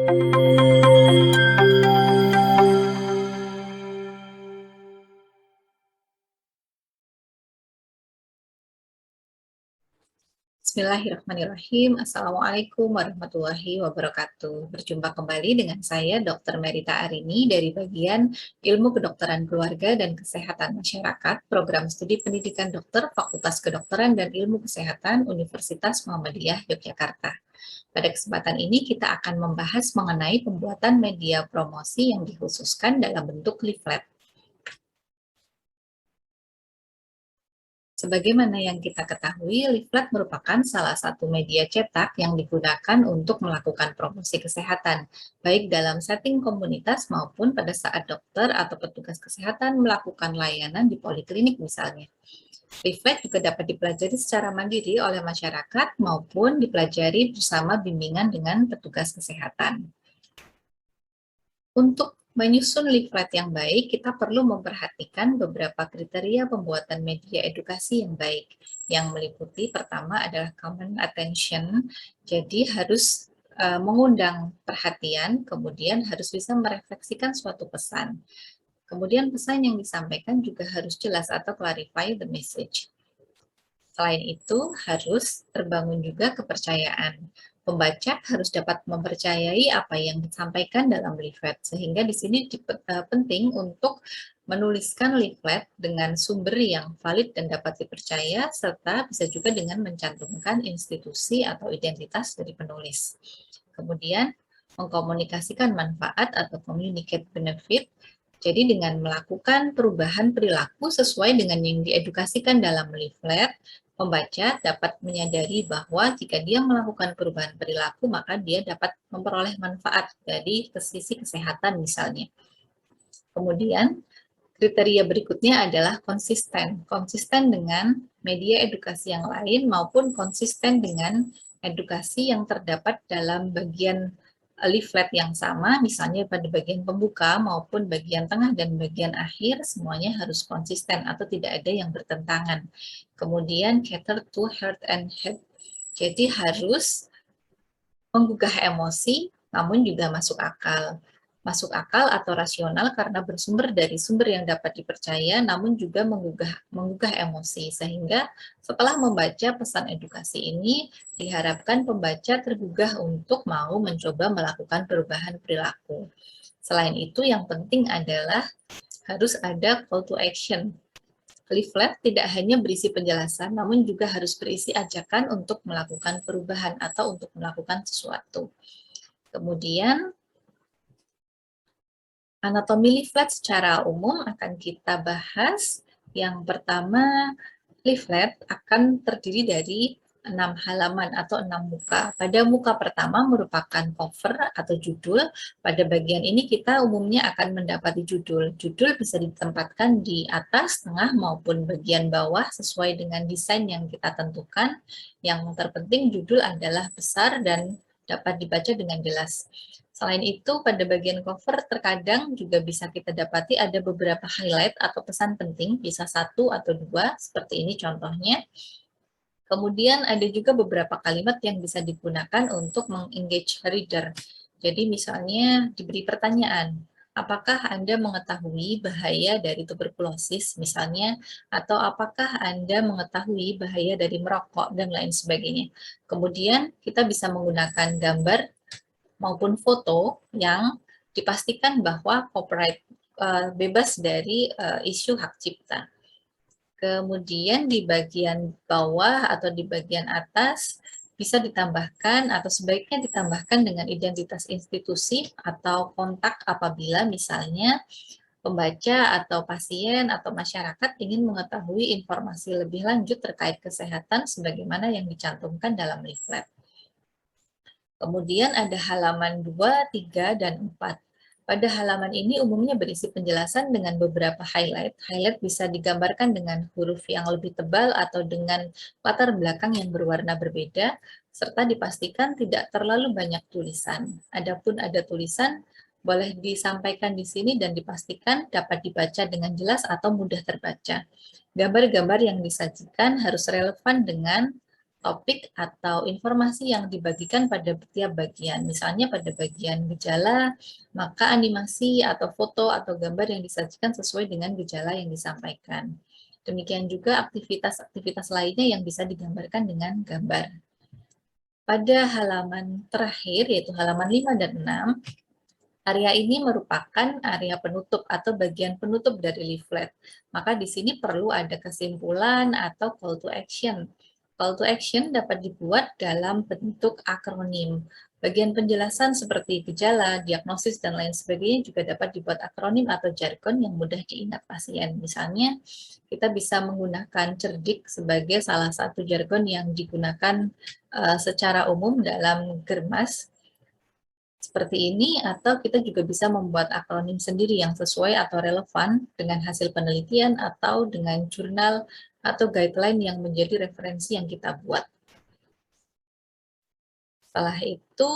Bismillahirrahmanirrahim. Assalamualaikum warahmatullahi wabarakatuh. Berjumpa kembali dengan saya, Dr. Merita Arini, dari bagian Ilmu Kedokteran Keluarga dan Kesehatan Masyarakat, Program Studi Pendidikan Dokter, Fakultas Kedokteran dan Ilmu Kesehatan, Universitas Muhammadiyah, Yogyakarta. Pada kesempatan ini, kita akan membahas mengenai pembuatan media promosi yang dikhususkan dalam bentuk leaflet. Sebagaimana yang kita ketahui, leaflet merupakan salah satu media cetak yang digunakan untuk melakukan promosi kesehatan, baik dalam setting komunitas maupun pada saat dokter atau petugas kesehatan melakukan layanan di poliklinik misalnya. Leaflet juga dapat dipelajari secara mandiri oleh masyarakat maupun dipelajari bersama bimbingan dengan petugas kesehatan. Untuk menyusun leaflet yang baik, kita perlu memperhatikan beberapa kriteria pembuatan media edukasi yang baik, yang meliputi pertama adalah common attention, jadi harus mengundang perhatian, kemudian harus bisa merefleksikan suatu pesan. Kemudian pesan yang disampaikan juga harus jelas atau clarify the message. Selain itu, harus terbangun juga kepercayaan. Pembaca harus dapat mempercayai apa yang disampaikan dalam leaflet, sehingga di sini penting untuk menuliskan leaflet dengan sumber yang valid dan dapat dipercaya, serta bisa juga dengan mencantumkan institusi atau identitas dari penulis. Kemudian, mengkomunikasikan manfaat atau communicate benefit, jadi dengan melakukan perubahan perilaku sesuai dengan yang diedukasikan dalam leaflet, pembaca dapat menyadari bahwa jika dia melakukan perubahan perilaku, maka dia dapat memperoleh manfaat dari sisi kesehatan misalnya. Kemudian, kriteria berikutnya adalah konsisten. Konsisten dengan media edukasi yang lain maupun konsisten dengan edukasi yang terdapat dalam bagian leaflet yang sama, misalnya pada bagian pembuka maupun bagian tengah dan bagian akhir, semuanya harus konsisten atau tidak ada yang bertentangan. Kemudian cater to heart and head, jadi harus menggugah emosi namun juga masuk akal. Masuk akal atau rasional karena bersumber dari sumber yang dapat dipercaya namun juga menggugah emosi, sehingga setelah membaca pesan edukasi ini diharapkan pembaca tergugah untuk mau mencoba melakukan perubahan perilaku. Selain itu, yang penting adalah harus ada call to action. Leaflet tidak hanya berisi penjelasan, namun juga harus berisi ajakan untuk melakukan perubahan atau untuk melakukan sesuatu. Kemudian, anatomi leaflet secara umum akan kita bahas. Yang pertama, leaflet akan terdiri dari 6 halaman atau 6 muka. Pada muka pertama merupakan cover atau judul. Pada bagian ini kita umumnya akan mendapati judul. Judul bisa ditempatkan di atas, tengah, maupun bagian bawah sesuai dengan desain yang kita tentukan. Yang terpenting judul adalah besar dan dapat dibaca dengan jelas. Selain itu, pada bagian cover terkadang juga bisa kita dapati ada beberapa highlight atau pesan penting, bisa 1 atau 2, seperti ini contohnya. Kemudian ada juga beberapa kalimat yang bisa digunakan untuk meng-engage reader. Jadi misalnya diberi pertanyaan, apakah Anda mengetahui bahaya dari tuberkulosis misalnya, atau apakah Anda mengetahui bahaya dari merokok, dan lain sebagainya. Kemudian kita bisa menggunakan gambar maupun foto yang dipastikan bahwa copyright bebas dari isu hak cipta. Kemudian di bagian bawah atau di bagian atas bisa ditambahkan atau sebaiknya ditambahkan dengan identitas institusi atau kontak apabila misalnya pembaca atau pasien atau masyarakat ingin mengetahui informasi lebih lanjut terkait kesehatan sebagaimana yang dicantumkan dalam leaflet. Kemudian ada halaman 2, 3, dan 4. Pada halaman ini umumnya berisi penjelasan dengan beberapa highlight. Highlight bisa digambarkan dengan huruf yang lebih tebal atau dengan latar belakang yang berwarna berbeda, serta dipastikan tidak terlalu banyak tulisan. Adapun ada tulisan, boleh disampaikan di sini dan dipastikan dapat dibaca dengan jelas atau mudah terbaca. Gambar-gambar yang disajikan harus relevan dengan topik atau informasi yang dibagikan pada tiap bagian. Misalnya pada bagian gejala, maka animasi atau foto atau gambar yang disajikan sesuai dengan gejala yang disampaikan. Demikian juga aktivitas-aktivitas lainnya yang bisa digambarkan dengan gambar. Pada halaman terakhir, yaitu halaman 5 dan 6, area ini merupakan area penutup atau bagian penutup dari leaflet. Maka di sini perlu ada kesimpulan atau call to action. Call to action dapat dibuat dalam bentuk akronim. Bagian penjelasan seperti gejala, diagnosis, dan lain sebagainya juga dapat dibuat akronim atau jargon yang mudah diingat pasien. Misalnya, kita bisa menggunakan cerdik sebagai salah satu jargon yang digunakan secara umum dalam Germas, seperti ini, atau kita juga bisa membuat akronim sendiri yang sesuai atau relevan dengan hasil penelitian atau dengan jurnal atau guideline yang menjadi referensi yang kita buat. Setelah itu,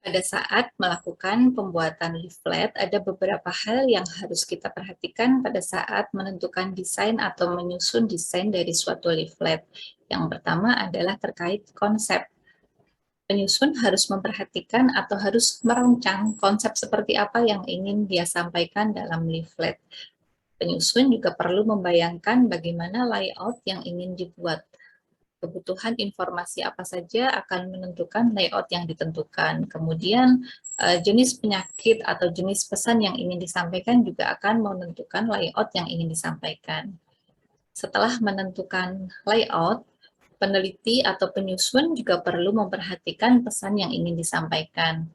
pada saat melakukan pembuatan leaflet, ada beberapa hal yang harus kita perhatikan pada saat menentukan desain atau menyusun desain dari suatu leaflet. Yang pertama adalah terkait konsep. Penyusun harus memperhatikan atau harus merancang konsep seperti apa yang ingin dia sampaikan dalam leaflet. Penyusun juga perlu membayangkan bagaimana layout yang ingin dibuat. Kebutuhan informasi apa saja akan menentukan layout yang ditentukan. Kemudian, jenis penyakit atau jenis pesan yang ingin disampaikan juga akan menentukan layout yang ingin disampaikan. Setelah menentukan layout, peneliti atau penyusun juga perlu memperhatikan pesan yang ingin disampaikan.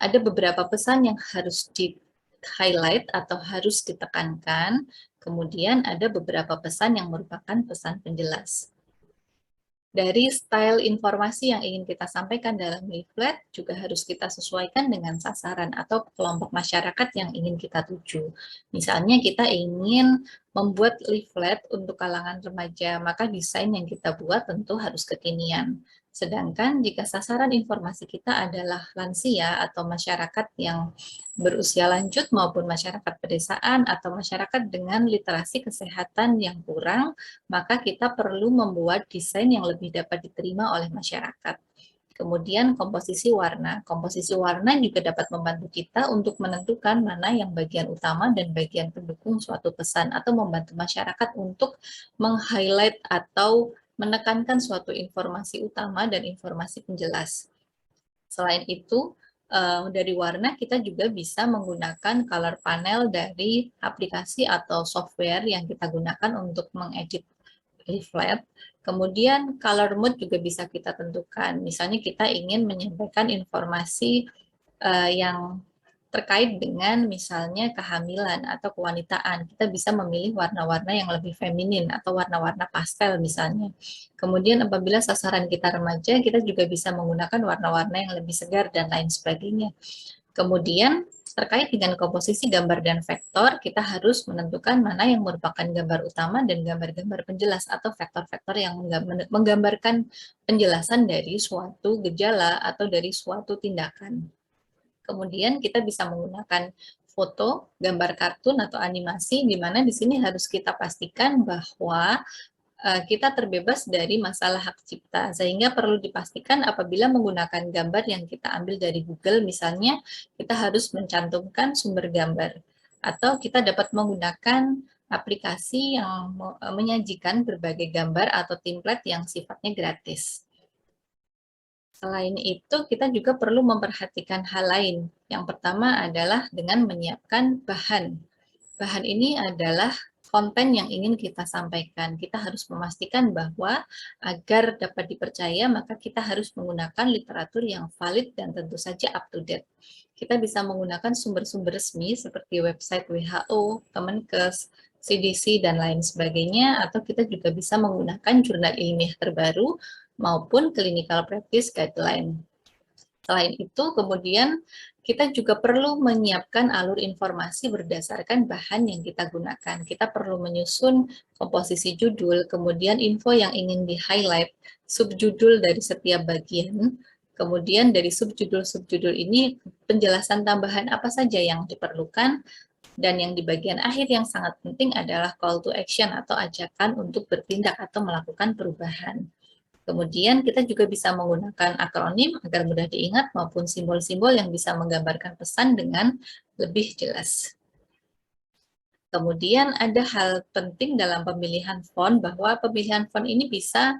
Ada beberapa pesan yang harus di-highlight atau harus ditekankan, kemudian ada beberapa pesan yang merupakan pesan penjelas. Dari style informasi yang ingin kita sampaikan dalam leaflet juga harus kita sesuaikan dengan sasaran atau kelompok masyarakat yang ingin kita tuju. Misalnya kita ingin membuat leaflet untuk kalangan remaja, maka desain yang kita buat tentu harus kekinian. Sedangkan jika sasaran informasi kita adalah lansia atau masyarakat yang berusia lanjut maupun masyarakat pedesaan atau masyarakat dengan literasi kesehatan yang kurang, maka kita perlu membuat desain yang lebih dapat diterima oleh masyarakat. Kemudian komposisi warna. Komposisi warna juga dapat membantu kita untuk menentukan mana yang bagian utama dan bagian pendukung suatu pesan atau membantu masyarakat untuk meng-highlight atau menekankan suatu informasi utama dan informasi penjelas. Selain itu, dari warna kita juga bisa menggunakan color panel dari aplikasi atau software yang kita gunakan untuk mengedit leaflet. Kemudian color mode juga bisa kita tentukan. Misalnya kita ingin menyampaikan informasi yang terkait dengan misalnya kehamilan atau kewanitaan. Kita bisa memilih warna-warna yang lebih feminin atau warna-warna pastel misalnya. Kemudian apabila sasaran kita remaja, kita juga bisa menggunakan warna-warna yang lebih segar dan lain sebagainya. Kemudian terkait dengan komposisi gambar dan vektor, kita harus menentukan mana yang merupakan gambar utama dan gambar-gambar penjelas atau vektor-vektor yang menggambarkan penjelasan dari suatu gejala atau dari suatu tindakan. Kemudian kita bisa menggunakan foto, gambar kartun atau animasi, di mana di sini harus kita pastikan bahwa kita terbebas dari masalah hak cipta, sehingga perlu dipastikan apabila menggunakan gambar yang kita ambil dari Google, misalnya kita harus mencantumkan sumber gambar, atau kita dapat menggunakan aplikasi yang menyajikan berbagai gambar atau template yang sifatnya gratis. Selain itu, kita juga perlu memperhatikan hal lain. Yang pertama adalah dengan menyiapkan bahan. Bahan ini adalah konten yang ingin kita sampaikan. Kita harus memastikan bahwa agar dapat dipercaya, maka kita harus menggunakan literatur yang valid dan tentu saja up to date. Kita bisa menggunakan sumber-sumber resmi seperti website WHO, Kemenkes, CDC, dan lain sebagainya, atau kita juga bisa menggunakan jurnal ilmiah terbaru maupun clinical practice guideline. Selain itu, kemudian kita juga perlu menyiapkan alur informasi berdasarkan bahan yang kita gunakan. Kita perlu menyusun komposisi judul, kemudian info yang ingin di-highlight, subjudul dari setiap bagian, kemudian dari subjudul-subjudul ini penjelasan tambahan apa saja yang diperlukan, Dan yang di bagian akhir yang sangat penting adalah call to action atau ajakan untuk bertindak atau melakukan perubahan. Kemudian kita juga bisa menggunakan akronim agar mudah diingat maupun simbol-simbol yang bisa menggambarkan pesan dengan lebih jelas. Kemudian ada hal penting dalam pemilihan font bahwa pemilihan font ini bisa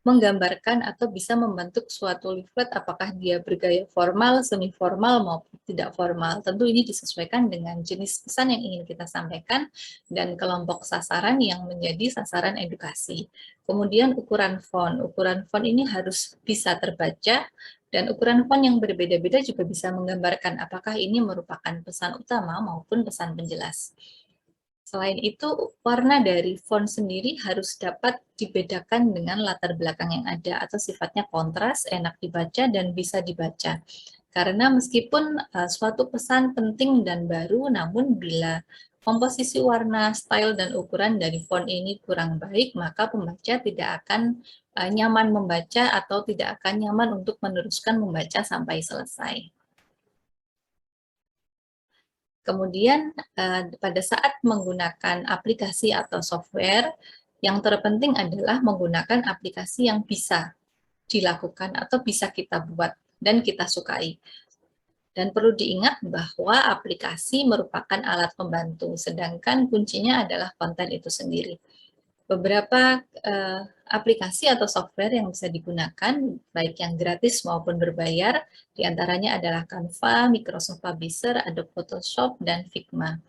menggambarkan atau bisa membentuk suatu leaflet apakah dia bergaya formal, semi formal maupun tidak formal. Tentu ini disesuaikan dengan jenis pesan yang ingin kita sampaikan dan kelompok sasaran yang menjadi sasaran edukasi. Kemudian ukuran font. Ukuran font ini harus bisa terbaca dan ukuran font yang berbeda-beda juga bisa menggambarkan apakah ini merupakan pesan utama maupun pesan penjelas. Selain itu, warna dari font sendiri harus dapat dibedakan dengan latar belakang yang ada atau sifatnya kontras, enak dibaca, dan bisa dibaca. Karena meskipun suatu pesan penting dan baru, namun bila komposisi warna, style, dan ukuran dari font ini kurang baik, maka pembaca tidak akan nyaman membaca atau tidak akan nyaman untuk meneruskan membaca sampai selesai. Kemudian pada saat menggunakan aplikasi atau software, yang terpenting adalah menggunakan aplikasi yang bisa dilakukan atau bisa kita buat dan kita sukai. Dan perlu diingat bahwa aplikasi merupakan alat pembantu, sedangkan kuncinya adalah konten itu sendiri. Beberapa aplikasi atau software yang bisa digunakan, baik yang gratis maupun berbayar, diantaranya adalah Canva, Microsoft Publisher, Adobe Photoshop, dan Figma.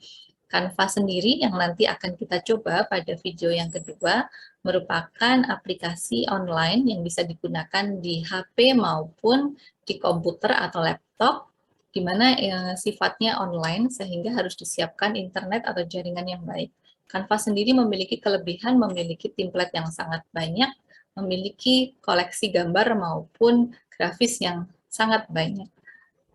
Canva sendiri yang nanti akan kita coba pada video yang kedua, merupakan aplikasi online yang bisa digunakan di HP maupun di komputer atau laptop, di mana sifatnya online sehingga harus disiapkan internet atau jaringan yang baik. Canva sendiri memiliki kelebihan, memiliki template yang sangat banyak, memiliki koleksi gambar maupun grafis yang sangat banyak.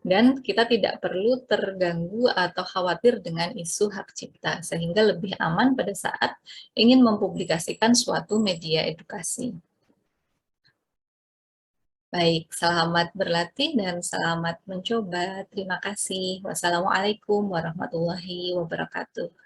Dan kita tidak perlu terganggu atau khawatir dengan isu hak cipta, sehingga lebih aman pada saat ingin mempublikasikan suatu media edukasi. Baik, selamat berlatih dan selamat mencoba. Terima kasih. Wassalamualaikum warahmatullahi wabarakatuh.